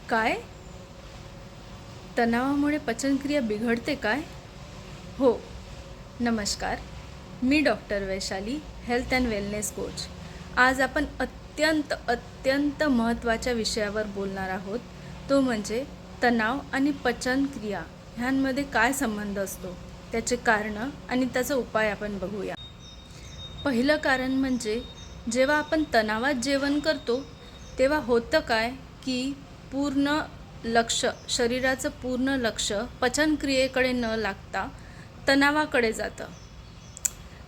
काय? तणावामुळे पचनक्रिया बिघडते काय? हो. नमस्कार. मी doctor Vaishali, health and wellness coach. आज आपण अत्यंत महत्त्वाच्या विषयावर बोलणार आहोत. तो म्हणजे तणाव आणि पचनक्रिया ह्यांमध्ये काय संबंध असतो, त्याचे कारणं आणि त्याचा उपाय आपण बघूया. पहिलं कारण म्हणजे जेव्हा आपण तणावात जेवण करतो तेव्हा होतं काय की शरीराचं पूर्ण लक्ष पचनक्रियेकडे न लागता तणावाकडे जातं.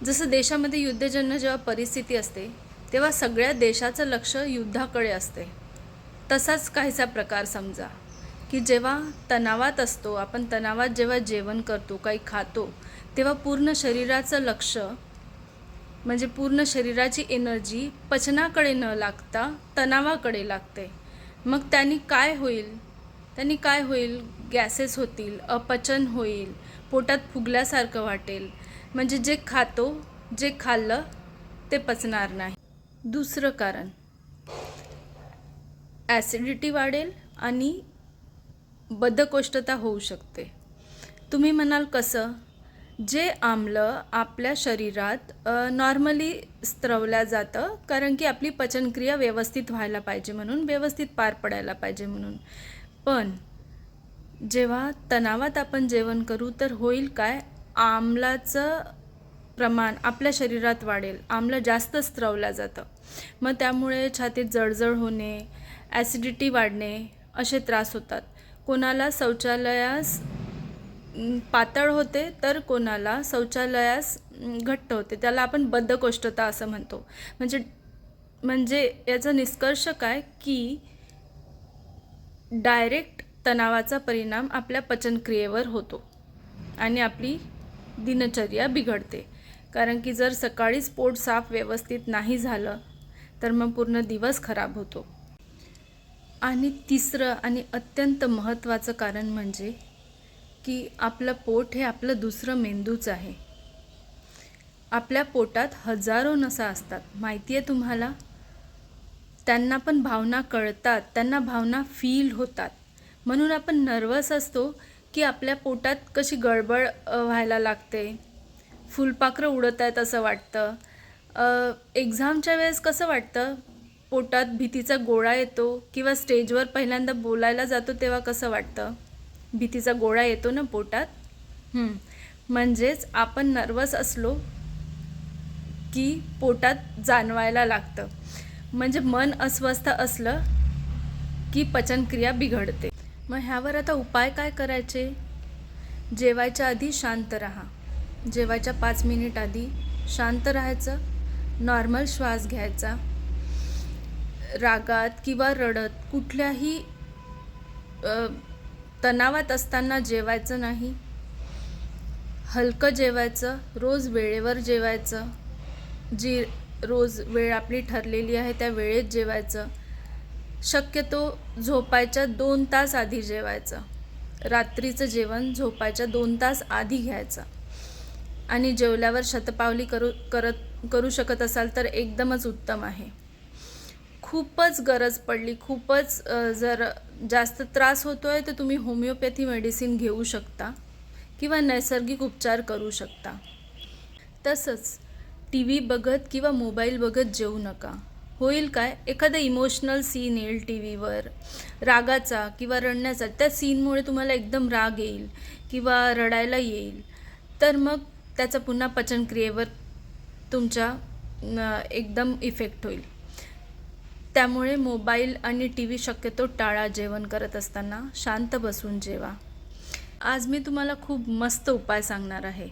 जसं देशामध्ये युद्धजन्य जेव्हा परिस्थिती असते तेव्हा सगळ्या देशाचं लक्ष युद्धाकडे असते. तसाच काहीसा प्रकार समजा की जेव्हा तणावात असतो, आपण तणावात जेव्हा जेवण करतो, काही खातो, तेव्हा पूर्ण शरीराचं लक्ष म्हणजे पूर्ण शरीराची एनर्जी पचनाकडे न लागता तणावाकडे लागते. मग त्यांनी काय होईल? गॅसेस होतील, अपचन होईल, पोटात फुगल्यासारखं वाटेल. म्हणजे जे खाल्लं ते पचणार नाही. दुसरं कारण, ॲसिडिटी वाढेल आणि बद्धकोष्ठता होऊ शकते. तुम्ही म्हणाल कसं? जे आम्ल आपल्या शरीरात नॉर्मली स्त्रवल्या जातं, कारण की आपली पचनक्रिया व्यवस्थित व्हायला पाहिजे म्हणून, व्यवस्थित पार पडायला पाहिजे म्हणून. पण जेव्हा तणावात आपण जेवण करू तर होईल काय? आम्लाचं प्रमाण आपल्या शरीरात वाढेल, आम्ल जास्त स्त्रवलं जातं. मग त्यामुळे छातीत जळजळ होणे, ॲसिडिटी वाढणे असे त्रास होतात. कोणाला शौचालयास पातळ होते तर कोणाला शौचालयास घट्ट होते. त्याला आपण बद्धकोष्ठता असं म्हणतो. म्हणजे याचा निष्कर्ष काय की डायरेक्ट तणावाचा परिणाम आपल्या पचनक्रियेवर होतो आणि आपली दिनचर्या बिघडते. कारण की जर सकाळीच पोट साफ व्यवस्थित नाही झालं तर मग पूर्ण दिवस खराब होतो. आणि तिसरं आणि अत्यंत महत्त्वाचं कारण म्हणजे की आपलं पोट हे आपलं दुसरं मेंदूच आहे. आपल्या पोटात हजारो नसा असतात, माहिती आहे तुम्हाला? त्यांना पण भावना कळतात, त्यांना भावना फील होतात. म्हणून आपण नर्वस असतो की आपल्या पोटात कशी गडबड व्हायला लागते, फुलपाखरं उडत आहेत असं वाटतं. एक्झामच्या वेळेस कसं वाटतं? पोटात भीतीचा गोळा येतो किंवा स्टेजवर पहिल्यांदा बोलायला जातो तेव्हा कसं वाटतं? भीतीचा गोळा येतो ना पोटात. म्हणजेच आपण नर्वस असलो की पोटात जाणवायला लागतं. म्हणजे मन अस्वस्थ असलं की पचनक्रिया बिघडते. मग ह्यावर आता उपाय काय करायचे? जेवायच्या आधी शांत राहा. जेवायच्या 5 मिनिट आधी शांत राहायचं, नॉर्मल श्वास घ्यायचा. रागात किंवा रडत कुठल्याही तणावात असताना जेवायचं नाही. हलकं जेवायचं, रोज वेळेवर जेवायचं. जी रोज वेळ आपली ठरलेली आहे त्या वेळेत जेवायचं. शक्यतो झोपायच्या 2 तास आधी जेवायचं. रात्रीचं जेवण झोपायच्या 2 तास आधी घ्यायचं. आणि जेवल्यावर शतपावली करू शकत असाल तर एकदमच उत्तम आहे. खूपच गरज पडली, जर जास्त त्रास होतोय तर तुम्ही होमिओपॅथी मेडिसिन घेऊ शकता किंवा नैसर्गिक उपचार करू शकता. तसंच टी व्ही बघत किंवा मोबाईल बघत जेवू नका. होईल काय? एखादा इमोशनल सीन येईल टी व्हीवर, रागाचा किंवा रडण्याचा. त्या सीनमुळे तुम्हाला एकदम राग येईल किंवा रडायला येईल, तर मग त्याचा पुन्हा पचनक्रियेवर तुमच्या एकदम इफेक्ट होईल. त्यामुळे मोबाईल आणि टी व्ही शक्यतो टाळा. जेवण करत असताना शांत बसून जेवा. आज मी तुम्हाला खूप मस्त उपाय सांगणार आहे,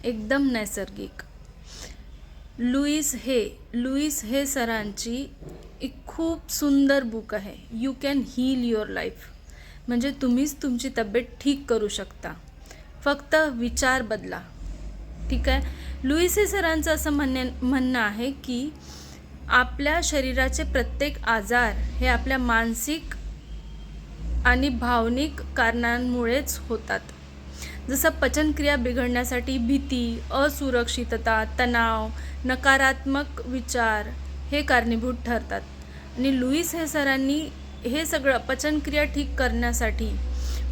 एकदम नैसर्गिक. लुईस हे सरांची एक खूप सुंदर बुक आहे, you can heal your life. म्हणजे तुम्हीच तुमची तब्येत ठीक करू शकता, फक्त विचार बदला. ठीक आहे? लुईस हे सरांचं असं म्हणणं आहे की आपल्या शरीराचे प्रत्येक आजार हे आपल्या मानसिक आणि भावनिक कारणांमुळेच होतात. जसं पचनक्रिया बिघडण्यासाठी भीती, असुरक्षितता, तणाव, नकारात्मक विचार हे कारणीभूत ठरतात. आणि लुईस हे सरांनी हे सगळं पचनक्रिया ठीक करण्यासाठी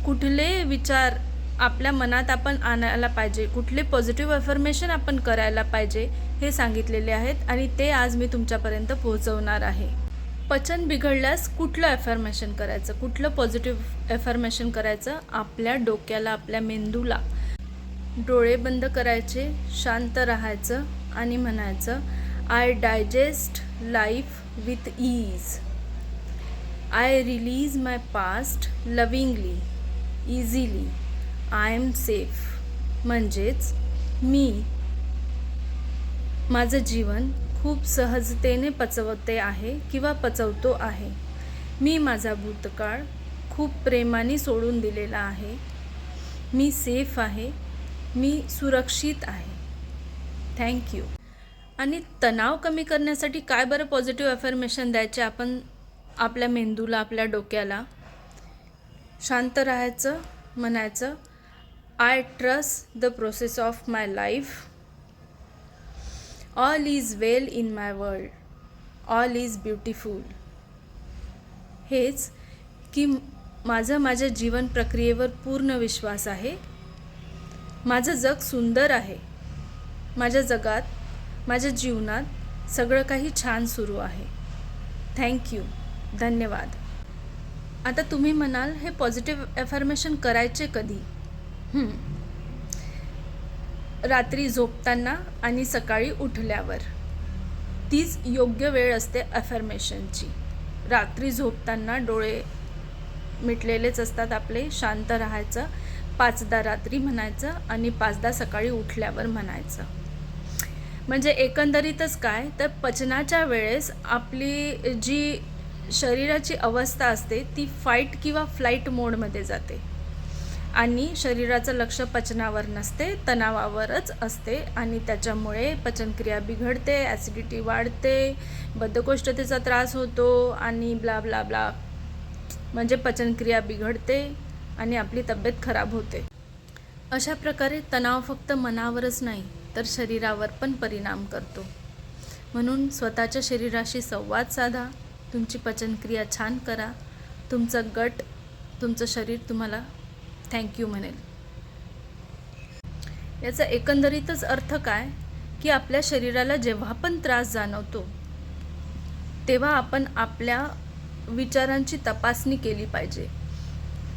कुठले विचार आपल्या मनात आपण आणायला पाहिजे, कुठले पॉझिटिव्ह अफर्मेशन आपण करायला पाहिजे हे सांगितलेले आहेत आणि ते आज मी तुमच्यापर्यंत पोहोचवणार आहे. पचन बिघडल्यास कुठलं अफर्मेशन करायचं, कुठलं पॉझिटिव्ह अफर्मेशन करायचं? आपल्या डोक्याला, आपल्या मेंदूला डोळे बंद करायचे, शांत राहायचं आणि म्हणायचं, I digest life with ease, I release my past lovingly, easily, I am safe. म्हणजेच मी माझं जीवन खूप सहजतेने पचवते आहे किंवा पचवतो आहे. मी माझा भूतकाळ खूप प्रेमाने सोडून दिलेला आहे. मी सेफ आहे, मी सुरक्षित आहे. थँक्यू. आणि तणाव कमी करण्यासाठी काय बरं पॉझिटिव्ह अफर्मेशन द्यायचे आपण आपल्या मेंदूला, आपल्या डोक्याला? शांत राहायचं, म्हणायचं, I trust the process of my life, all is well in my world, all is beautiful. हेच की माझ्या जीवन प्रक्रियेवर पूर्ण विश्वास आहे. माझं जग सुंदर आहे. माझ्या जगात, माझ्या जीवनात सगळं काही छान सुरू आहे. थँक्यू. धन्यवाद. आता तुम्ही म्हणाल, हे पॉझिटिव्ह अफर्मेशन करायचे कधी? रात्री झोपताना आणि सकाळी उठल्यावर. तीच योग्य वेळ असते अफर्मेशनची. रात्री झोपताना डोळे मिटलेलेच असतात आपले, शांत राहायचं, 5दा रात्री म्हणायचं आणि 5दा सकाळी उठल्यावर म्हणायचं. म्हणजे एकंदरीतच काय तर पचनाच्या वेळेस आपली जी शरीराची अवस्था असते ती फाईट किंवा फ्लाईट मोडमध्ये जाते आणि शरीराचं लक्ष पचनावर नसते, तणावावरच असते आणि त्याच्यामुळे पचनक्रिया बिघडते, ॲसिडिटी वाढते, बद्धकोष्ठतेचा त्रास होतो आणि ब्ला ब्ला ब्ला. म्हणजे पचनक्रिया बिघडते आणि आपली तब्येत खराब होते. अशा प्रकारे तणाव फक्त मनावरच नाही तर शरीरावर पण परिणाम करतो. म्हणून स्वतःच्या शरीराशी संवाद साधा, तुमची पचनक्रिया छान करा, तुमचं गट, तुमचं शरीर तुम्हाला थँक्यू म्हणेल. याचा एकंदरीतच अर्थ काय की आपल्या शरीराला जेव्हा पण त्रास जाणवतो तेव्हा आपण आपल्या विचारांची तपासणी केली पाहिजे.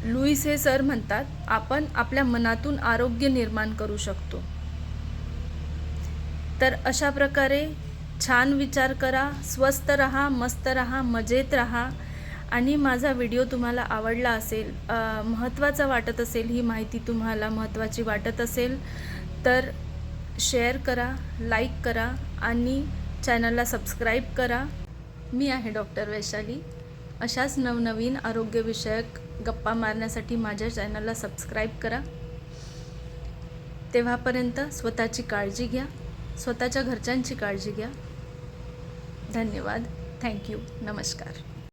लुईस हे सर म्हणतात, आपण आपल्या मनातून आरोग्य निर्माण करू शकतो. तर अशा प्रकारे छान विचार करा, स्वस्थ रहा, मस्त रहा, मजेत रहा. आणि माझा व्हिडिओ तुम्हाला आवडला असेल, महत्त्वाचा वाटत असेल, ही माहिती तुम्हाला महत्त्वाची वाटत असेल तर शेअर करा, लाईक करा आणि चॅनलला सबस्क्राईब करा. मी आहे डॉक्टर वैशाली. अशाच नवनवीन आरोग्यविषयक गप्पा मारण्यासाठी माझ्या चॅनलला सबस्क्राईब करा. तेव्हापर्यंत स्वतःची काळजी घ्या, स्वतःच्या घरच्यांची काळजी घ्या. धन्यवाद. थँक्यू. नमस्कार.